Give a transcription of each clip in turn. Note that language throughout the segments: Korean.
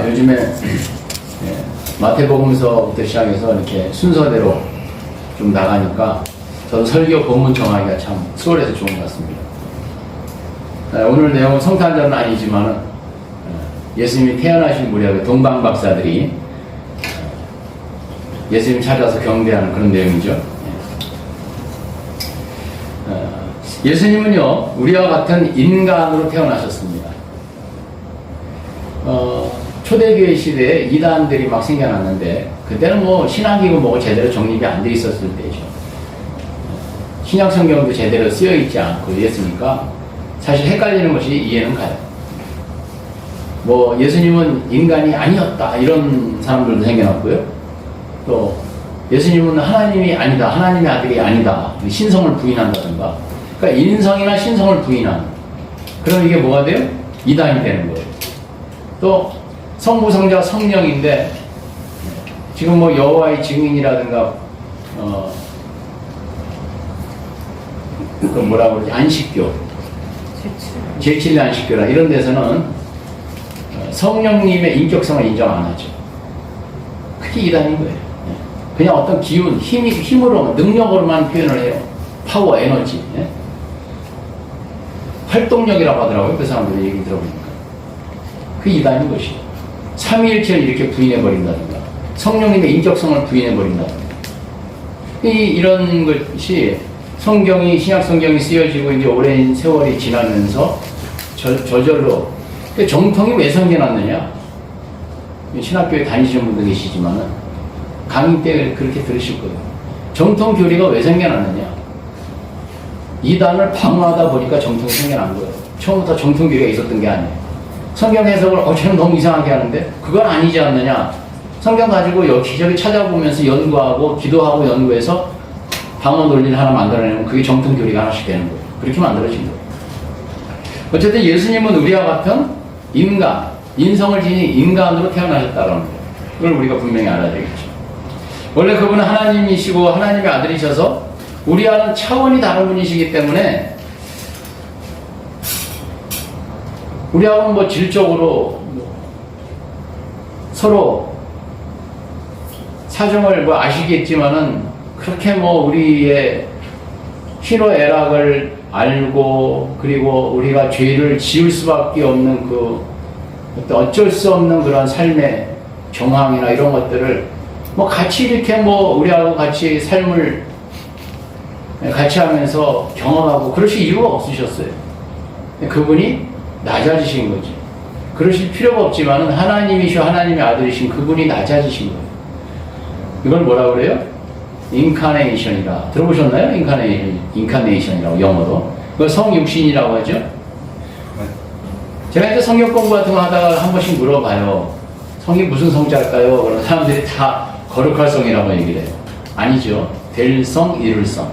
요즘에 마태복음서부터 시작해서 이렇게 순서대로 좀 나가니까 저도 설교 본문 정하기가 참 수월해서 좋은 것 같습니다. 오늘 내용은 성탄절은 아니지만 예수님이 태어나신 무렵에 동방 박사들이 예수님 찾아서 경배하는 그런 내용이죠. 예수님은요, 우리와 같은 인간으로 태어나셨습니다. 초대교회 시대에 이단들이 막 생겨났는데, 그때는 뭐 신학이고 뭐고 제대로 정립이 안 돼 있었을 때죠. 신약 성경도 제대로 쓰여 있지 않고 이랬으니까 사실 헷갈리는 것이 이해는 가요. 뭐 예수님은 인간이 아니었다 이런 사람들도 생겨났고요. 또 예수님은 하나님이 아니다, 하나님의 아들이 아니다, 신성을 부인한다든가. 그러니까 인성이나 신성을 부인하는. 그럼 이게 뭐가 돼요? 이단이 되는 거예요. 또 성부, 성자, 성령인데 지금 뭐 여호와의 증인이라든가 그 뭐라고 그러지? 안식교, 제7의 안식교라 이런 데서는 성령님의 인격성을 인정 안 하죠. 그게 이단인 거예요. 그냥 어떤 기운, 힘으로, 능력으로만 표현을 해요. 파워, 에너지. 활동력이라고 하더라고요. 그 사람들 얘기 들어보니까. 그 이단인 것이에요. 삼위일체를 이렇게 부인해버린다든가, 성령님의 인격성을 부인해버린다든가. 이런 것이 성경이, 신약 성경이 쓰여지고 이제 오랜 세월이 지나면서 저절로, 정통이 왜 생겨났느냐? 신학교에 다니시는 분도 계시지만은, 강의 때 그렇게 들으실 거예요. 정통 교리가 왜 생겨났느냐? 이단을 방어하다 보니까 정통이 생겨난 거예요. 처음부터 정통 교리가 있었던 게 아니에요. 성경 해석을 쟤는 너무 이상하게 하는데 그건 아니지 않느냐? 성경 가지고 여기저기 찾아보면서 연구하고 기도하고 연구해서 방어 논리를 하나 만들어내면 그게 정통 교리가 하나씩 되는 거예요. 그렇게 만들어진 거예요. 어쨌든 예수님은 우리와 같은 인간, 인성을 지닌 인간으로 태어나셨다는 거예요. 그걸 우리가 분명히 알아야 되겠죠. 원래 그분은 하나님이시고 하나님의 아들이셔서 우리와는 차원이 다른 분이시기 때문에 우리하고는 뭐 질적으로 서로 사정을 뭐 아시겠지만은 그렇게 뭐 우리의 희노애락을 알고 그리고 우리가 죄를 지을 수밖에 없는 그 어쩔 수 없는 그런 삶의 정황이나 이런 것들을 뭐 같이 이렇게 뭐 우리하고 같이 삶을 같이 하면서 경험하고 그러실 이유가 없으셨어요. 그분이 낮아지신 거지. 그러실 필요가 없지만은 하나님이시오 하나님의 아들이신 그분이 낮아지신 거예요. 이걸 뭐라 그래요? 인카네이션이라. 들어보셨나요? 인카네이션이라고 영어로. 그걸 성육신이라고 하죠. 제가 이제 성경 공부 같은 거 하다가 한 번씩 물어봐요. 성이 무슨 성자일까요? 그런 사람들이 다 거룩할 성이라고 얘기를 해요. 아니죠. 될 성, 이룰 성.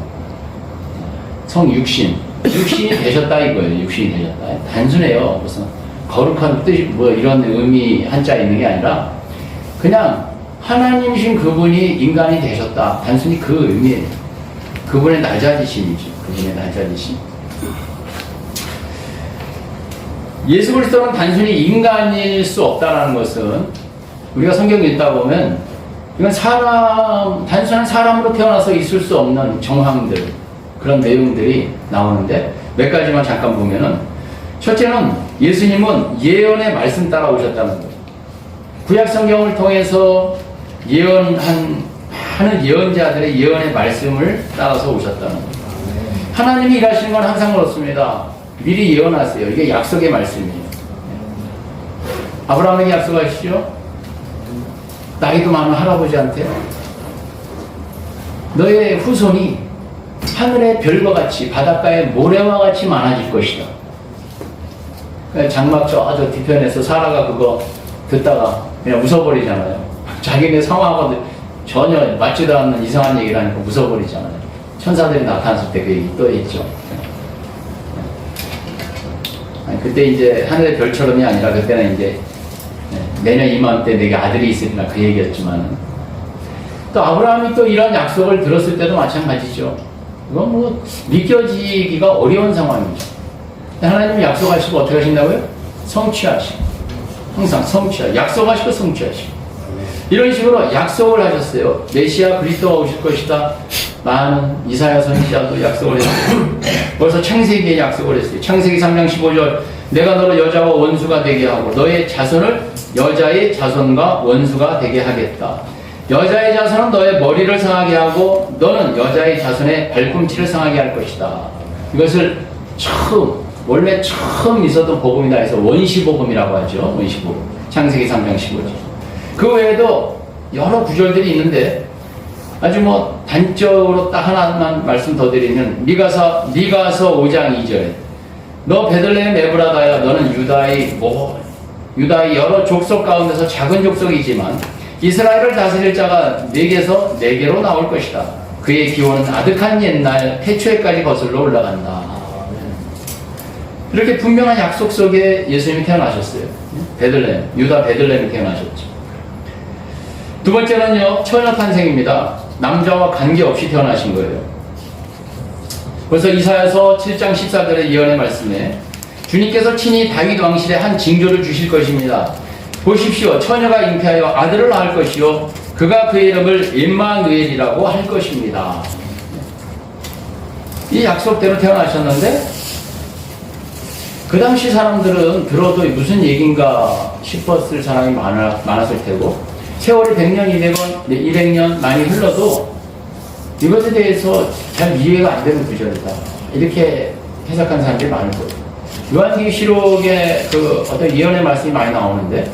성육신. 육신이 되셨다 이거예요. 육신이 되셨다. 단순해요. 무슨 거룩한 뜻이 뭐 이런 의미 한자 있는 게 아니라 그냥 하나님이신 그분이 인간이 되셨다. 단순히 그 의미예요. 그분의 낮아지심이죠. 그분의 낮아지심. 예수 그리스도는 단순히 인간일 수 없다는 것은 우리가 성경 읽다 보면 이건 단순한 사람으로 태어나서 있을 수 없는 정황들, 그런 내용들이 나오는데 몇 가지만 잠깐 보면은 첫째는 예수님은 예언의 말씀 따라 오셨다는 거예요. 구약 성경을 통해서 예언한 많은 예언자들의 예언의 말씀을 따라서 오셨다는 거예요. 하나님이 일하시는 건 항상 그렇습니다. 미리 예언하세요. 이게 약속의 말씀이에요. 아브라함에게 약속하시죠. 나이도 많은 할아버지한테 너의 후손이 하늘의 별과 같이 바닷가의 모래와 같이 많아질 것이다. 장막 저 뒤편에서 사라가 그거 듣다가 그냥 웃어버리잖아요. 자기네 상황하고 전혀 맞지도 않는 이상한 얘기를 하니까 웃어버리잖아요. 천사들이 나타났을 때 그 얘기 또 했죠. 그때 이제 하늘의 별처럼이 아니라 그때는 이제 내년 이맘때 내게 아들이 있으리라 그 얘기였지만 또 아브라함이 또 이런 약속을 들었을 때도 마찬가지죠. 이건 뭐 믿겨지기가 어려운 상황이죠. 하나님이 약속하시고 어떻게 하신다고요? 성취하시고 항상 성취하, 약속하시고 성취하시고. 이런 식으로 약속을 하셨어요. 메시아 그리스도가 오실 것이다. 많은 이사야 선지자도 약속을 했어요. 벌써 창세기에 약속을 했어요. 창세기 3장 15절 내가 너를 여자와 원수가 되게 하고 너의 자손을 여자의 자손과 원수가 되게 하겠다. 여자의 자손은 너의 머리를 상하게 하고 너는 여자의 자손의 발꿈치를 상하게 할 것이다. 이것을 원래 처음 있었던 복음이다 해서 원시복음이라고 하죠. 원시복음. 창세기 3장 15절. 그 외에도 여러 구절들이 있는데 아주 뭐 단적으로 딱 하나만 말씀 더 드리면 미가서 5장 2절에 너 베들레헴 에브라다야 너는 유다의 여러 족속 가운데서 작은 족속이지만 이스라엘을 다스릴 자가 네게서 네게로 나올 것이다. 그의 기원은 아득한 옛날 태초에까지 거슬러 올라간다. 이렇게 분명한 약속 속에 예수님이 태어나셨어요. 베들레헴, 유다 베들레헴이 태어나셨죠. 두 번째는요, 처녀 탄생입니다. 남자와 관계없이 태어나신 거예요. 벌써 이사야서 7장 14절의 예언의 말씀에 주님께서 친히 다윗 왕실에 한 징조를 주실 것입니다. 보십시오. 처녀가 잉태하여 아들을 낳을 것이요 그가 그의 이름을 임마누엘이라고 할 것입니다. 이 약속대로 태어나셨는데 그 당시 사람들은 들어도 무슨 얘기인가 싶었을 사람이 많았을 테고 세월이 100년, 200년 많이 흘러도 이것에 대해서 잘 이해가 안 되는 구절이다. 이렇게 해석한 사람들이 많을 거예요. 요한계시록에 그 어떤 예언의 말씀이 많이 나오는데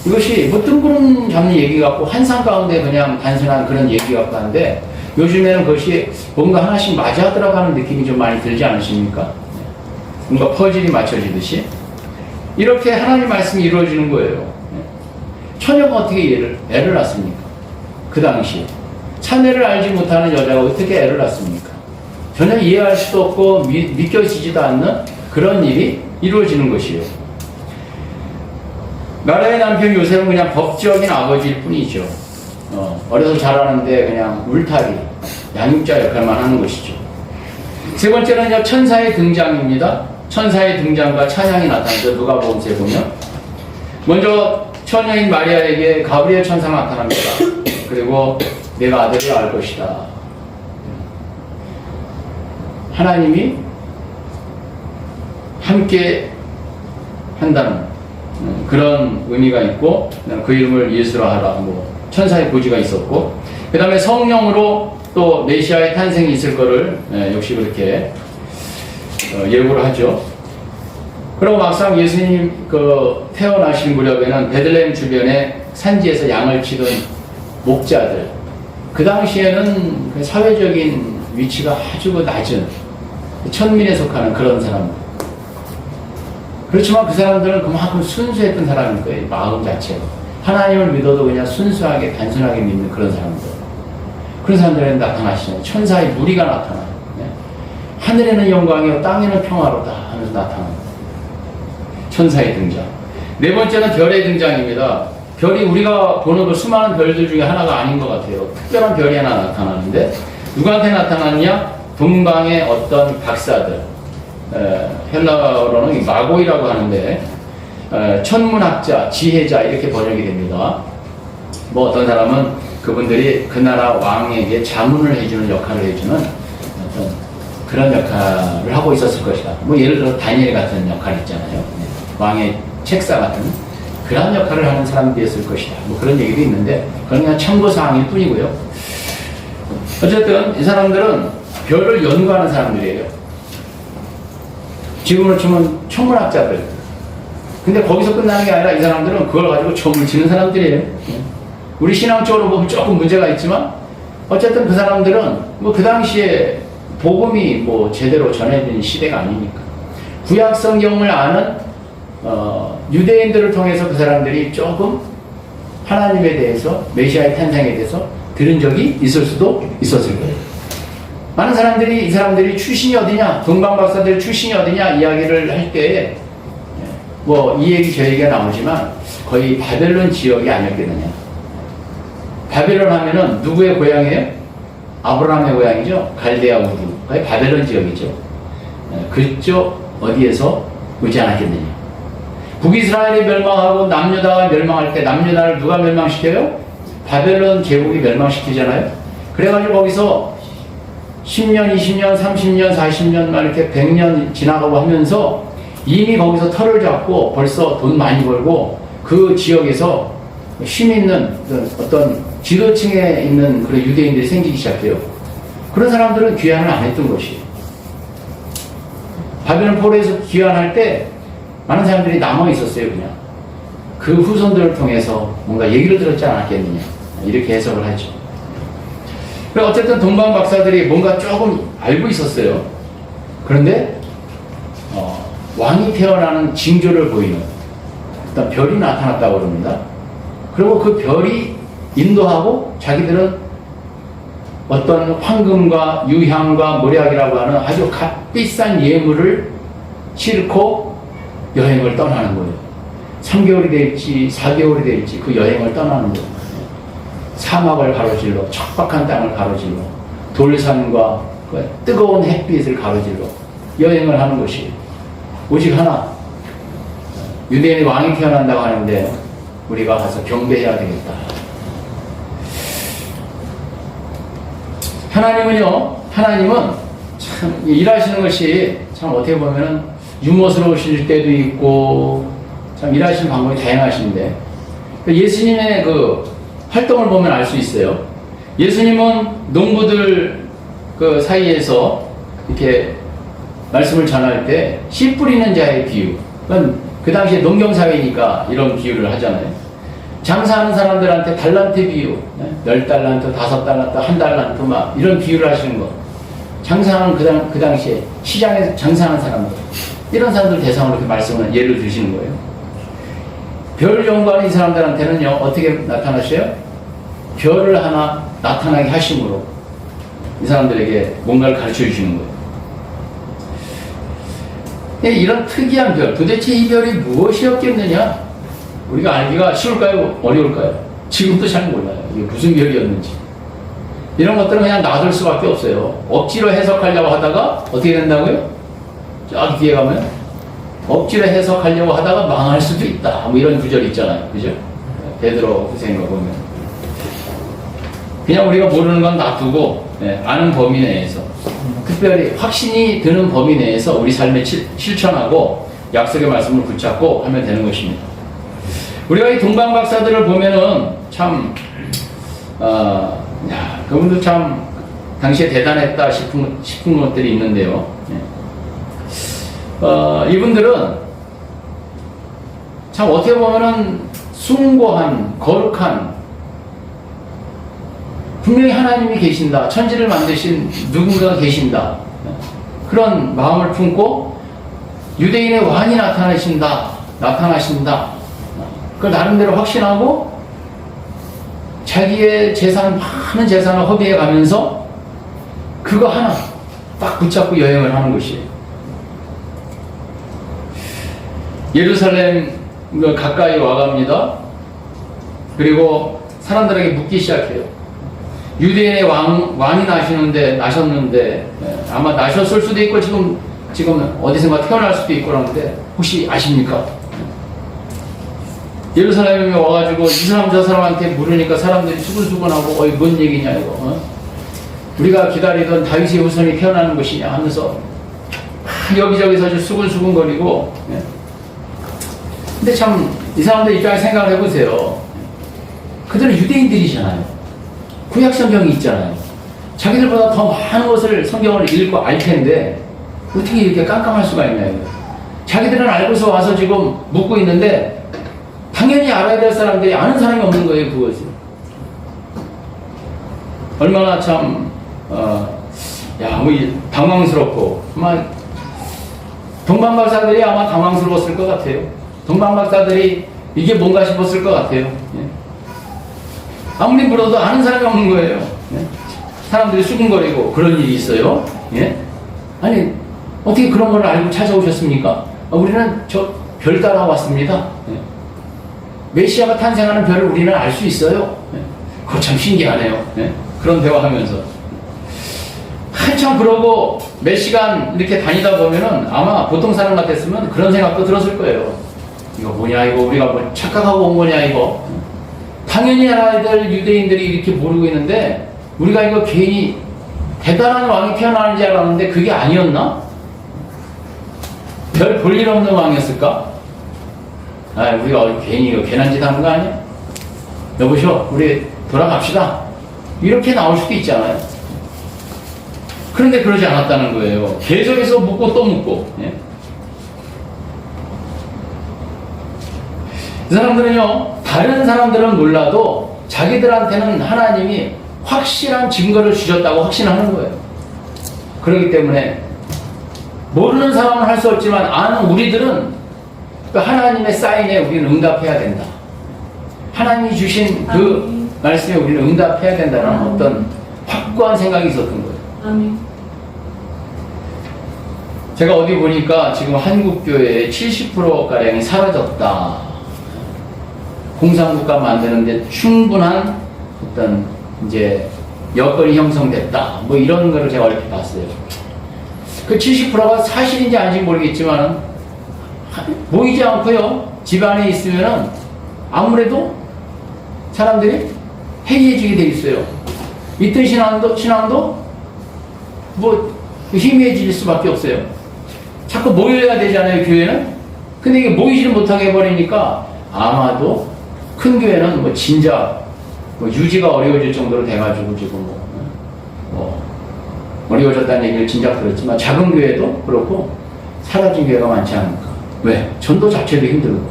이것이 뭐 뜬구름 잡는 얘기 같고 환상 가운데 그냥 단순한 그런 얘기 같고 한데 요즘에는 그것이 뭔가 하나씩 맞아 들어가는 느낌이 좀 많이 들지 않으십니까? 뭔가 퍼즐이 맞춰지듯이 이렇게 하나님 말씀이 이루어지는 거예요. 처녀가 어떻게 애를 낳습니까? 그 당시에 차례를 알지 못하는 여자가 어떻게 애를 낳습니까? 전혀 이해할 수도 없고 믿겨지지도 않는 그런 일이 이루어지는 것이에요. 나라의 남편 요셉은 그냥 법적인 아버지일 뿐이죠. 어려서 자라는데 그냥 울타리, 양육자 역할만 하는 것이죠. 세 번째는요, 천사의 등장입니다. 천사의 등장과 찬양이 나타나죠. 누가복음서에 보면 먼저 처녀인 마리아에게 가브리엘 천사가 나타납니다. 그리고 내가 아들을 낳을 것이다. 하나님이 함께 한다는 그런 의미가 있고 그 이름을 예수로 하라. 뭐 천사의 고지가 있었고 그 다음에 성령으로 또 메시아의 탄생이 있을 거를 역시 그렇게 예고를 하죠. 그리고 막상 예수님 태어나신 무렵에는 베들레헴 주변에 산지에서 양을 치던 목자들, 그 당시에는 그 사회적인 위치가 아주 낮은 천민에 속하는 그런 사람들. 그렇지만 그 사람들은 그만큼 순수했던 사람일 거예요. 마음 자체가. 하나님을 믿어도 그냥 순수하게 단순하게 믿는 그런 사람들. 그런 사람들에게 나타나시잖아요. 천사의 무리가 나타나요. 하늘에는 영광이요 땅에는 평화로다 하면서 나타납니다. 천사의 등장. 네 번째는 별의 등장입니다. 별이 우리가 보는 그 수많은 별들 중에 하나가 아닌 것 같아요. 특별한 별이 하나 나타나는데 누구한테 나타났냐? 동방의 어떤 박사들, 헬라어로는 마고이라고 하는데 천문학자, 지혜자 이렇게 번역이 됩니다. 뭐 어떤 사람은 그분들이 그 나라 왕에게 자문을 해주는 역할을 해주는 어떤 그런 역할을 하고 있었을 것이다. 뭐 예를 들어 다니엘 같은 역할 있잖아요. 왕의 책사 같은 그런 역할을 하는 사람들이었을 것이다. 뭐 그런 얘기도 있는데 그건 그냥 참고사항일 뿐이고요. 어쨌든 이 사람들은 별을 연구하는 사람들이에요. 지금으로 치면 천문학자들. 근데 거기서 끝나는 게 아니라 이 사람들은 그걸 가지고 점을 치는 사람들이에요. 우리 신앙적으로 보면 조금 문제가 있지만 어쨌든 그 사람들은 뭐 그 당시에 복음이 뭐 제대로 전해진 시대가 아니니까 구약 성경을 아는 유대인들을 통해서 그 사람들이 조금 하나님에 대해서 메시아의 탄생에 대해서 들은 적이 있을 수도 있었을 거예요. 많은 사람들이 이 사람들이 출신이 어디냐, 동방박사들 출신이 어디냐 이야기를 할 때 뭐 이 얘기 저 얘기가 나오지만 거의 바벨론 지역이 아니었겠느냐. 바벨론 하면은 누구의 고향이에요? 아브라함의 고향이죠. 갈대아 우르. 거의 바벨론 지역이죠. 그쪽 어디에서 오지 않았겠느냐. 북이스라엘이 멸망하고 남유다가 멸망할 때 남유다를 누가 멸망시켜요? 바벨론 제국이 멸망시키잖아요. 그래가지고 거기서 10년, 20년, 30년, 40년 막 이렇게 100년 지나가고 하면서 이미 거기서 털을 잡고 벌써 돈 많이 벌고 그 지역에서 힘 있는 어떤 지도층에 있는 그런 유대인들이 생기기 시작해요. 그런 사람들은 귀환을 안 했던 것이에요. 바벨론 포로에서 귀환할 때 많은 사람들이 남아 있었어요. 그냥 그 후손들을 통해서 뭔가 얘기를 들었지 않았겠느냐 이렇게 해석을 하죠. 어쨌든 동방 박사들이 뭔가 조금 알고 있었어요. 그런데 왕이 태어나는 징조를 보이는 어떤 별이 나타났다고 그럽니다. 그리고 그 별이 인도하고 자기들은 어떤 황금과 유향과 모략이라고 하는 아주 값비싼 예물을 싣고 여행을 떠나는 거예요. 3개월이 될지 4개월이 될지 그 여행을 떠나는 거예요. 사막을 가로질러 척박한 땅을 가로질러 돌산과 그 뜨거운 햇빛을 가로질러 여행을 하는 것이 오직 하나, 유대인의 왕이 태어난다고 하는데 우리가 가서 경배해야 되겠다. 하나님은 참 일하시는 것이 참 어떻게 보면은 유머스러우실 때도 있고 참 일하시는 방법이 다양하신데 예수님의 그 활동을 보면 알 수 있어요. 예수님은 농부들 그 사이에서 이렇게 말씀을 전할 때 씨 뿌리는 자의 비유. 그 당시에 농경사회니까 이런 비유를 하잖아요. 장사하는 사람들한테 달란트 비유. 10달란트, 5달란트, 1달란트 막 이런 비유를 하시는 거. 장사하는 그 당시에 시장에서 장사하는 사람들. 이런 사람들 대상으로 이렇게 말씀을 예를 드시는 거예요. 별 연구하는 이 사람들한테는요, 어떻게 나타나셔요? 별을 하나 나타나게 하심으로 이 사람들에게 뭔가를 가르쳐 주시는 거예요. 이런 특이한 별, 도대체 이 별이 무엇이었겠느냐? 우리가 알기가 쉬울까요? 어려울까요? 지금도 잘 몰라요. 이게 무슨 별이었는지. 이런 것들은 그냥 놔둘 수밖에 없어요. 억지로 해석하려고 하다가 어떻게 된다고요? 저기 뒤에 가면 억지로 해석하려고 하다가 망할 수도 있다. 뭐 이런 구절이 있잖아요. 그죠? 베드로 후세인가 보면. 그냥 우리가 모르는 건 놔두고, 아는 범위 내에서, 특별히 확신이 드는 범위 내에서 우리 삶에 실천하고 약속의 말씀을 붙잡고 하면 되는 것입니다. 우리가 이 동방 박사들을 보면은 참, 그분도 참 당시에 대단했다 싶은 것들이 있는데요. 이분들은 참 어떻게 보면은 숭고한, 거룩한, 분명히 하나님이 계신다, 천지를 만드신 누군가가 계신다, 그런 마음을 품고 유대인의 왕이 나타나신다, 그걸 나름대로 확신하고 자기의 재산, 많은 재산을 허비해 가면서 그거 하나 딱 붙잡고 여행을 하는 것이에요. 예루살렘 가까이 와갑니다. 그리고 사람들에게 묻기 시작해요. 유대인의 왕이 나셨는데 아마 나셨을 수도 있고 지금 어디선가 태어날 수도 있고 그러는데 혹시 아십니까? 예루살렘에 와가지고 이 사람 저 사람한테 물으니까 사람들이 수근수근하고 어이 뭔 얘기냐 이거 우리가 기다리던 다윗의 후손이 태어나는 것이냐 하면서 여기저기서 아주 수근수근거리고 근데 참 이 사람들 입장에 생각을 해보세요. 그들은 유대인들이잖아요. 구약 성경이 있잖아요. 자기들보다 더 많은 것을 성경을 읽고 알 텐데 어떻게 이렇게 깜깜할 수가 있나요? 자기들은 알고서 와서 지금 묻고 있는데 당연히 알아야 될 사람들이 아는 사람이 없는 거예요. 그것을 얼마나 참 당황스럽고 아마 동방박사들이 아마 당황스러웠을 것 같아요. 동방박사들이 이게 뭔가 싶었을 것 같아요. 아무리 물어도 아는 사람이 없는 거예요. 사람들이 수근거리고 그런 일이 있어요. 아니 어떻게 그런 걸 알고 찾아오셨습니까? 우리는 저 별 따라 왔습니다. 메시아가 탄생하는 별을 우리는 알 수 있어요. 그거 참 신기하네요. 그런 대화하면서 한참 그러고 몇 시간 이렇게 다니다 보면은 아마 보통 사람 같았으면 그런 생각도 들었을 거예요. 이거 뭐냐, 이거 우리가 뭐 착각하고 온 거냐, 이거. 당연히 알아야 될 유대인들이 이렇게 모르고 있는데, 우리가 이거 괜히 대단한 왕이 태어나는 줄 알았는데, 그게 아니었나? 별 볼일 없는 왕이었을까? 아, 우리가 괜히 이거 괜한 짓 하는 거 아니야? 여보시오, 우리 돌아갑시다. 이렇게 나올 수도 있잖아요. 그런데 그러지 않았다는 거예요. 계속해서 묻고 또 묻고. 예? 이 사람들은요, 다른 사람들은 몰라도 자기들한테는 하나님이 확실한 증거를 주셨다고 확신하는 거예요. 그렇기 때문에 모르는 사람은 할 수 없지만 아는 우리들은 그 하나님의 사인에 우리는 응답해야 된다. 하나님이 주신 그 말씀에 우리는 응답해야 된다는 어떤 확고한 생각이 있었던 거예요. 아멘. 제가 어디 보니까 지금 한국교회의 70%가량이 사라졌다. 공산국가 만드는데 충분한 어떤 이제 여건이 형성됐다. 뭐 이런 거를 제가 이렇게 봤어요. 그 70%가 사실인지 아닌지 모르겠지만 모이지 않고요. 집안에 있으면은 아무래도 사람들이 해이해지게 돼 있어요. 있던 신앙도 뭐 희미해질 수밖에 없어요. 자꾸 모여야 되잖아요, 교회는. 근데 이게 모이지를 못하게 해버리니까 아마도 큰 교회는 뭐 진짜 뭐 유지가 어려워질 정도로 돼가지고 지금 뭐 어려워졌다는 얘기를 진작 들었지만 작은 교회도 그렇고 사라진 교회가 많지 않을까. 왜? 전도 자체도 힘들고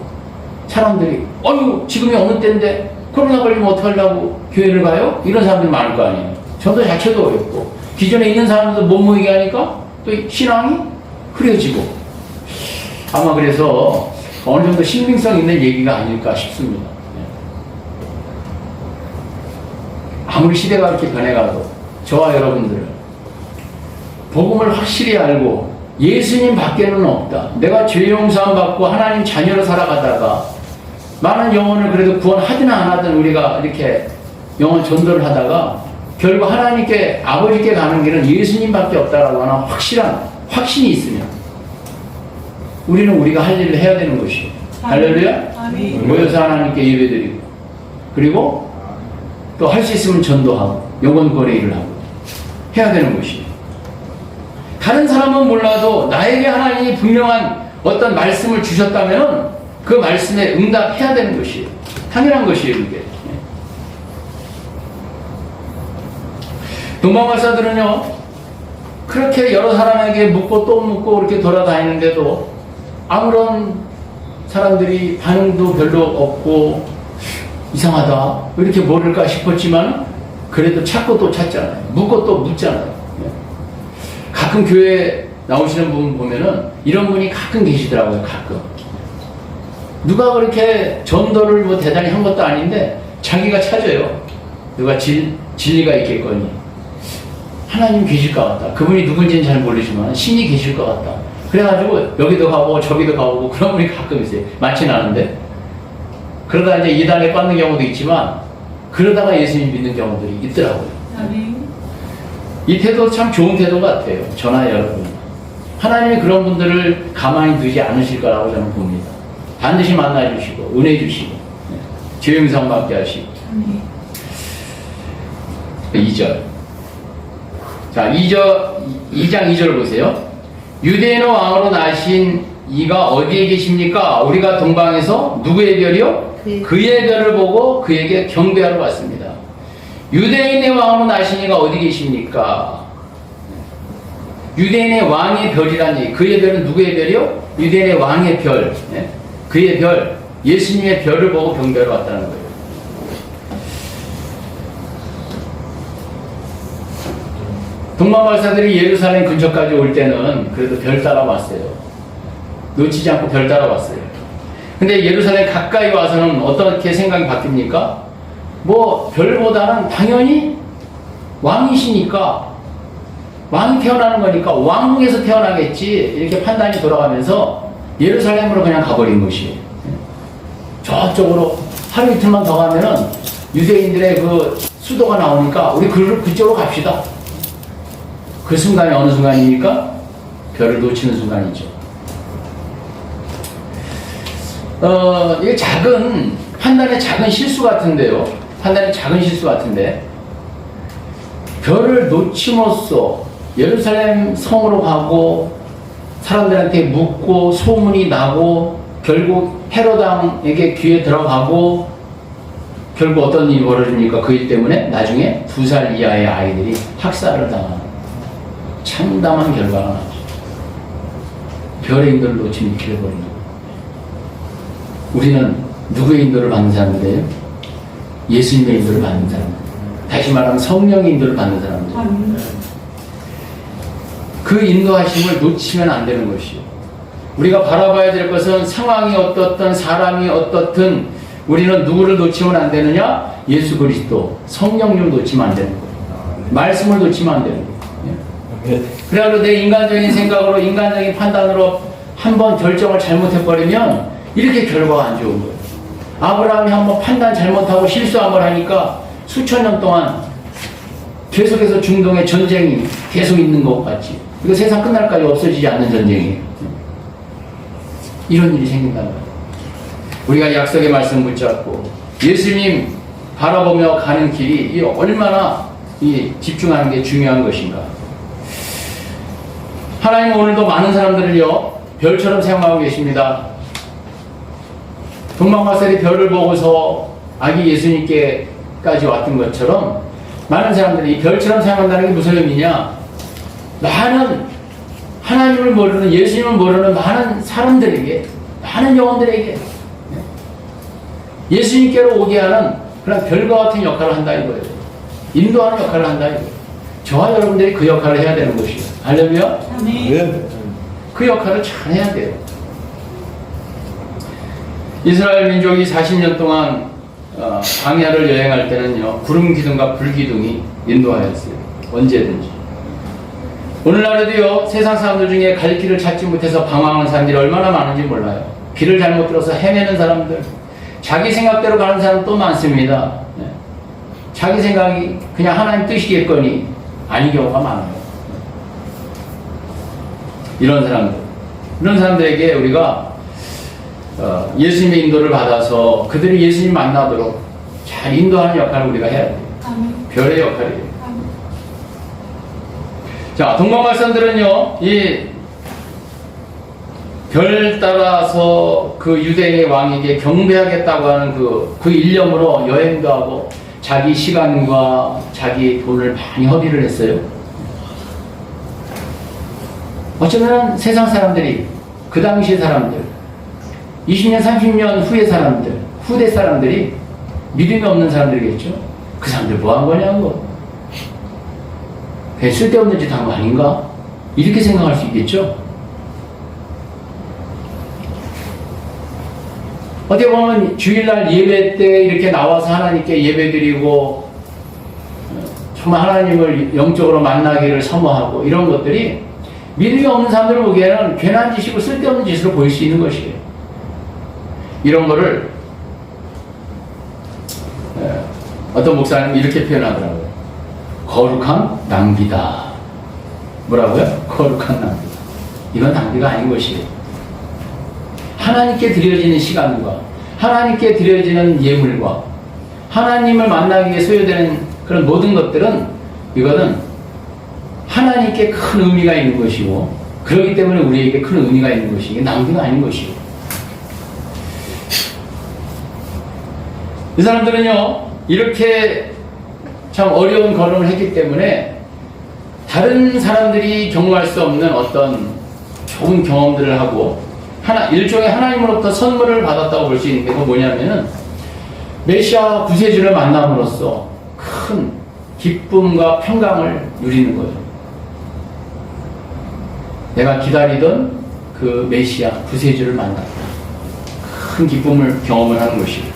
사람들이 지금이 어느 때인데 코로나 걸리면 어떡하려고 교회를 가요? 이런 사람들이 많을 거 아니에요. 전도 자체도 어렵고 기존에 있는 사람들도 못 모이게 하니까 또 신앙이 흐려지고 아마 그래서 어느 정도 신빙성 있는 얘기가 아닐까 싶습니다. 아무리 시대가 그렇게 변해가도 저와 여러분들은 복음을 확실히 알고 예수님 밖에는 없다. 내가 죄 용서함 받고 하나님 자녀로 살아가다가 많은 영혼을 그래도 구원하든 안 하든 우리가 이렇게 영혼 전도를 하다가 결국 하나님께 아버지께 가는 길은 예수님밖에 없다라고 하는 확실한 확신이 있으면 우리는 우리가 할 일을 해야 되는 것이에요. 할렐루야. 모여서 하나님께 예배드리고 그리고 또 할 수 있으면 전도하고 영혼 거래 일을 하고 해야 되는 것이에요. 다른 사람은 몰라도 나에게 하나님이 분명한 어떤 말씀을 주셨다면 그 말씀에 응답해야 되는 것이에요. 당연한 것이에요, 이게. 동방박사들은요, 그렇게 여러 사람에게 묻고 또 묻고 이렇게 돌아다니는데도 아무런 사람들이 반응도 별로 없고 이상하다, 왜 이렇게 모를까 싶었지만 그래도 찾고 또 찾잖아요. 묻고 또 묻잖아요. 가끔 교회 나오시는 분 보면은 이런 분이 가끔 계시더라고요. 가끔 누가 그렇게 전도를 뭐 대단히 한 것도 아닌데 자기가 찾아요. 누가 진리가 있겠거니 하나님 계실 것 같다. 그분이 누군지는 잘 모르지만 신이 계실 것 같다. 그래가지고 여기도 가보고 저기도 가보고 그런 분이 가끔 있어요. 많지는 않은데 그러다 이제 이단에 빠는 경우도 있지만 그러다가 예수님 믿는 경우들이 있더라고요. 이 태도 참 좋은 태도 같아요. 저나 여러분. 하나님이 그런 분들을 가만히 두지 않으실 거라고 저는 봅니다. 반드시 만나주시고 은혜 주시고 죄 용서 받게 하시고. 2절. 자, 2장 2절 보세요. 유대인의 왕으로 나신 이가 어디에 계십니까? 우리가 동방에서 누구의 별이요? 그의 별을 보고 그에게 경배하러 왔습니다. 유대인의 왕으로 나신 이가 어디 계십니까? 유대인의 왕의 별이라는 얘기. 그의 별은 누구의 별이요? 유대인의 왕의 별. 그의 별, 예수님의 별을 보고 경배하러 왔다는 거예요. 동방박사들이 예루살렘 근처까지 올 때는 그래도 별 따라 왔어요. 놓치지 않고 별 따라 왔어요. 근데 예루살렘 가까이 와서는 어떻게 생각이 바뀝니까? 뭐 별보다는 당연히 왕이시니까 왕이 태어나는 거니까 왕궁에서 태어나겠지 이렇게 판단이 돌아가면서 예루살렘으로 그냥 가버린 것이에요. 저쪽으로 하루 이틀만 더 가면은 유대인들의 그 수도가 나오니까 우리 그쪽으로 갑시다. 그 순간이 어느 순간입니까? 별을 놓치는 순간이죠. 이게 판단의 작은 실수 같은데요. 판단의 작은 실수 같은데, 별을 놓침으로써 예루살렘 성으로 가고, 사람들한테 묻고, 소문이 나고, 결국 헤롯 왕에게 귀에 들어가고, 결국 어떤 일이 벌어집니까? 그 일 때문에 나중에 2살 이하의 아이들이 학살을 당하는 참담한 결과가 나죠. 별의 인도를 놓치면 이렇게 돼버리는 거예요. 우리는 누구의 인도를 받는 사람들이에요? 예수님의 인도를 받는 사람들. 다시 말하면 성령의 인도를 받는 사람들. 그 인도하심을 놓치면 안 되는 것이요. 우리가 바라봐야 될 것은 상황이 어떻든 사람이 어떻든 우리는 누구를 놓치면 안 되느냐? 예수 그리스도, 성령님 놓치면 안 되는 거예요. 말씀을 놓치면 안 되는 거예요. 그래가지고 내 인간적인 생각으로, 인간적인 판단으로 한번 결정을 잘못해버리면 이렇게 결과가 안 좋은 거예요. 아브라함이 한번 판단 잘못하고 실수 한번 하니까 수천 년 동안 계속해서 중동에 전쟁이 계속 있는 것 같지. 이거 세상 끝날까지 없어지지 않는 전쟁이에요. 이런 일이 생긴다는 거예요. 우리가 약속의 말씀 붙잡고 예수님 바라보며 가는 길이 얼마나 집중하는 게 중요한 것인가. 하나님은 오늘도 많은 사람들을요 별처럼 사용하고 계십니다. 동방마살이 별을 보고서 아기 예수님께까지 왔던 것처럼 많은 사람들이 이 별처럼 사용한다는 게 무슨 의미냐? 많은 하나님을 모르는, 예수님을 모르는 많은 사람들에게, 많은 영혼들에게 예수님께로 오게 하는 그런 별과 같은 역할을 한다 이거예요. 인도하는 역할을 한다 이거예요. 저와 여러분들이 그 역할을 해야 되는 것이에요. 할렐루야? 그 역할을 잘 해야 돼요. 이스라엘 민족이 40년 동안 광야를 여행할 때는요 구름 기둥과 불 기둥이 인도하였어요. 언제든지. 오늘날에도요 세상 사람들 중에 갈 길을 찾지 못해서 방황하는 사람들이 얼마나 많은지 몰라요. 길을 잘못 들어서 헤매는 사람들, 자기 생각대로 가는 사람 또 많습니다. 자기 생각이 그냥 하나님 뜻이겠거니 아닌 경우가 많아요. 이런 사람들에게 우리가 예수님의 인도를 받아서 그들이 예수님 만나도록 잘 인도하는 역할을 우리가 해야 돼요. 별의 역할이에요. 자, 동방말씀들은요, 이 별 따라서 그 유대의 왕에게 경배하겠다고 하는 그 일념으로 여행도 하고 자기 시간과 자기 돈을 많이 허비를 했어요. 어쩌면 세상 사람들이, 그 당시 사람들, 20년, 30년 후의 사람들, 후대 사람들이 믿음이 없는 사람들이겠죠. 그 사람들 뭐 한 거냐고. 그냥 쓸데없는 짓 한 거 아닌가? 이렇게 생각할 수 있겠죠. 어떻게 보면 주일날 예배 때 이렇게 나와서 하나님께 예배드리고 정말 하나님을 영적으로 만나기를 사모하고 이런 것들이 믿음이 없는 사람들을 보기에는 괜한 짓이고 쓸데없는 짓으로 보일 수 있는 것이에요. 이런 거를 어떤 목사님은 이렇게 표현하더라고요. 거룩한 낭비다. 뭐라고요? 거룩한 낭비다. 이건 낭비가 아닌 것이에요. 하나님께 드려지는 시간과 하나님께 드려지는 예물과 하나님을 만나기 위해 소요되는 그런 모든 것들은 이거는 하나님께 큰 의미가 있는 것이고 그렇기 때문에 우리에게 큰 의미가 있는 것이고 낭비가 아닌 것이에요. 이 사람들은요 이렇게 참 어려운 걸음을 했기 때문에 다른 사람들이 경험할 수 없는 어떤 좋은 경험들을 하고 일종의 하나님으로부터 선물을 받았다고 볼 수 있는 게 뭐냐면은 메시아 구세주를 만남으로써 큰 기쁨과 평강을 누리는 거죠. 내가 기다리던 그 메시아 구세주를 만났다. 큰 기쁨을 경험을 하는 것이에요.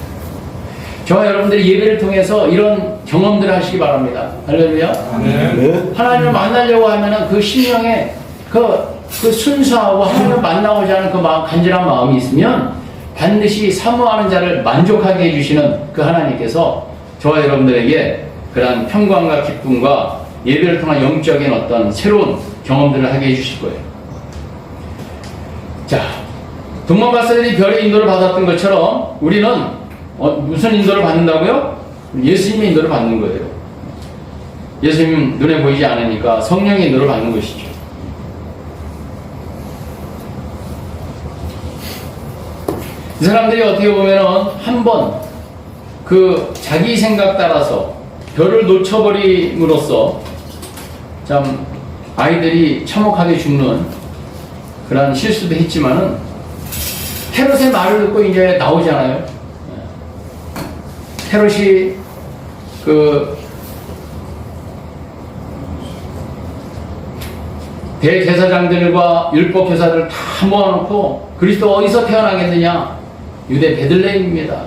저와 여러분들이 예배를 통해서 이런 경험들을 하시기 바랍니다. 할렐루야. 네. 하나님을 만나려고 하면은 그 심령에 그 순수하고 하나님을 만나고자 하는 그 마음, 간절한 마음이 있으면 반드시 사모하는 자를 만족하게 해주시는 그 하나님께서 저와 여러분들에게 그러한 평강과 기쁨과 예배를 통한 영적인 어떤 새로운 경험들을 하게 해주실 거예요. 자, 동방박사들이 별의 인도를 받았던 것처럼 우리는 무슨 인도를 받는다고요? 예수님의 인도를 받는 거예요. 예수님 눈에 보이지 않으니까 성령의 인도를 받는 것이죠. 이 사람들이 어떻게 보면은 한번 그 자기 생각 따라서 별을 놓쳐버림으로써 참 아이들이 참혹하게 죽는 그런 실수도 했지만은 헤롯의 말을 듣고 이제 나오잖아요. 헤롯이 그 대제사장들과 율법교사들 다 모아놓고 그리스도 어디서 태어나겠느냐? 유대 베들레헴입니다.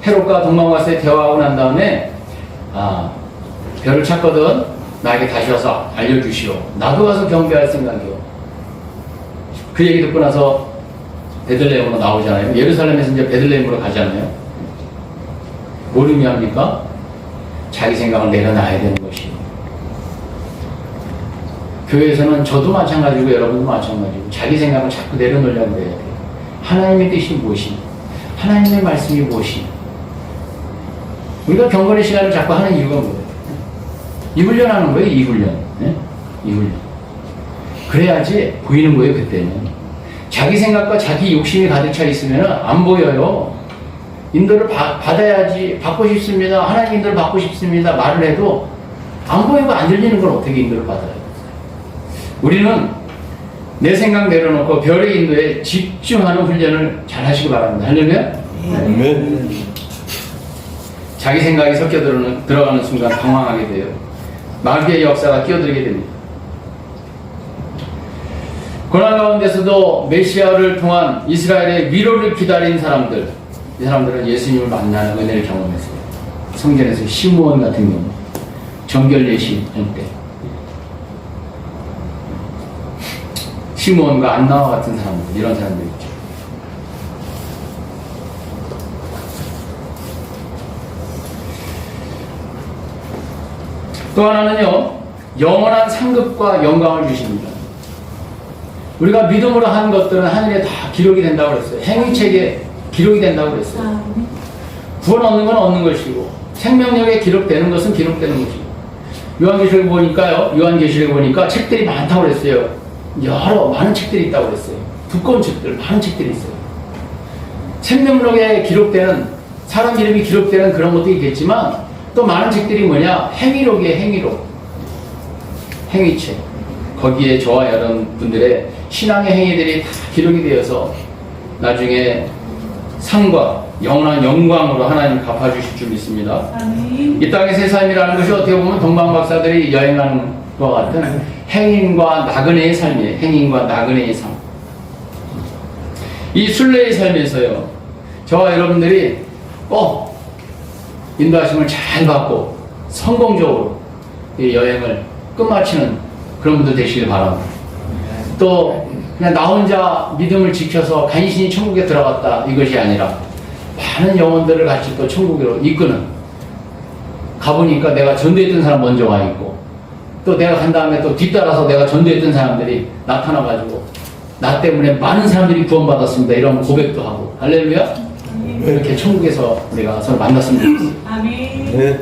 헤롯과 동방박사에 대화하고 난 다음에 별을 찾거든 나에게 다시 와서 알려주시오. 나도 가서 경배할 생각이오. 그 얘기 듣고 나서 베들레헴으로 나오잖아요. 예루살렘에서 이제 베들레헴으로 가잖아요. 뭘 의미합니까? 자기 생각을 내려놔야 되는 것이에요. 교회에서는 저도 마찬가지고 여러분도 마찬가지고 자기 생각을 자꾸 내려놓으려고 해야 돼요. 하나님의 뜻이 무엇이냐? 하나님의 말씀이 무엇이냐? 우리가 경건의 시간을 자꾸 하는 이유가 뭐예요? 이 훈련하는 거예요, 이 훈련. 네? 이 훈련. 그래야지 보이는 거예요, 그때는. 자기 생각과 자기 욕심이 가득 차 있으면 안 보여요. 인도를 받아야지, 받고 싶습니다. 하나님 인도를 받고 싶습니다. 말을 해도 안 보이고 안 들리는 걸 어떻게 인도를 받아요? 우리는 내 생각 내려놓고 별의 인도에 집중하는 훈련을 잘 하시기 바랍니다. 할렐루야? 아멘. 자기 생각이 섞여 들어가는 순간 당황하게 돼요. 마귀의 역사가 끼어들게 됩니다. 고난 가운데서도 메시아를 통한 이스라엘의 위로를 기다린 사람들, 이 사람들은 예수님을 만나는 은혜를 경험했어요. 성전에서 시므온 같은 경우, 정결 예시 할 때 시므온과 안나와 같은 사람들, 이런 사람들 있죠. 또 하나는요, 영원한 상급과 영광을 주십니다. 우리가 믿음으로 한 것들은 하늘에 다 기록이 된다고 그랬어요. 행위책에 기록이 된다고 그랬어요. 구원 얻는 건 얻는 것이고, 생명력에 기록되는 것은 기록되는 것이고. 요한계시록에 보니까요, 요한계시록에 보니까 책들이 많다고 그랬어요. 많은 책들이 있다고 그랬어요. 두꺼운 책들, 많은 책들이 있어요. 생명록에 기록되는, 사람 이름이 기록되는 그런 것도 있겠지만, 또 많은 책들이 뭐냐? 행위록이에요, 행위록. 행위책. 거기에 저와 여러분들의 신앙의 행위들이 다 기록이 되어서 나중에 상과 영원한 영광으로 하나님 갚아주실 줄 믿습니다. 이 땅의 새 삶이라는 것이 어떻게 보면 동방박사들이 여행하는 것과 같은 행인과 나그네의 삶이에요. 행인과 나그네의 삶. 이 순례의 삶에서요, 저와 여러분들이 꼭 인도하심을 잘 받고 성공적으로 이 여행을 끝마치는 그런 분들 되시길 바랍니다. 또 그냥 나 혼자 믿음을 지켜서 간신히 천국에 들어갔다 이것이 아니라 많은 영혼들을 같이 또 천국으로 이끄는, 가보니까 내가 전도했던 사람 먼저 와 있고 또 내가 간 다음에 또 뒤따라서 내가 전도했던 사람들이 나타나가지고 나 때문에 많은 사람들이 구원받았습니다 이런 고백도 하고, 할렐루야. 이렇게 천국에서 우리가 서로 만났으면 좋겠습니다. 아멘. 네.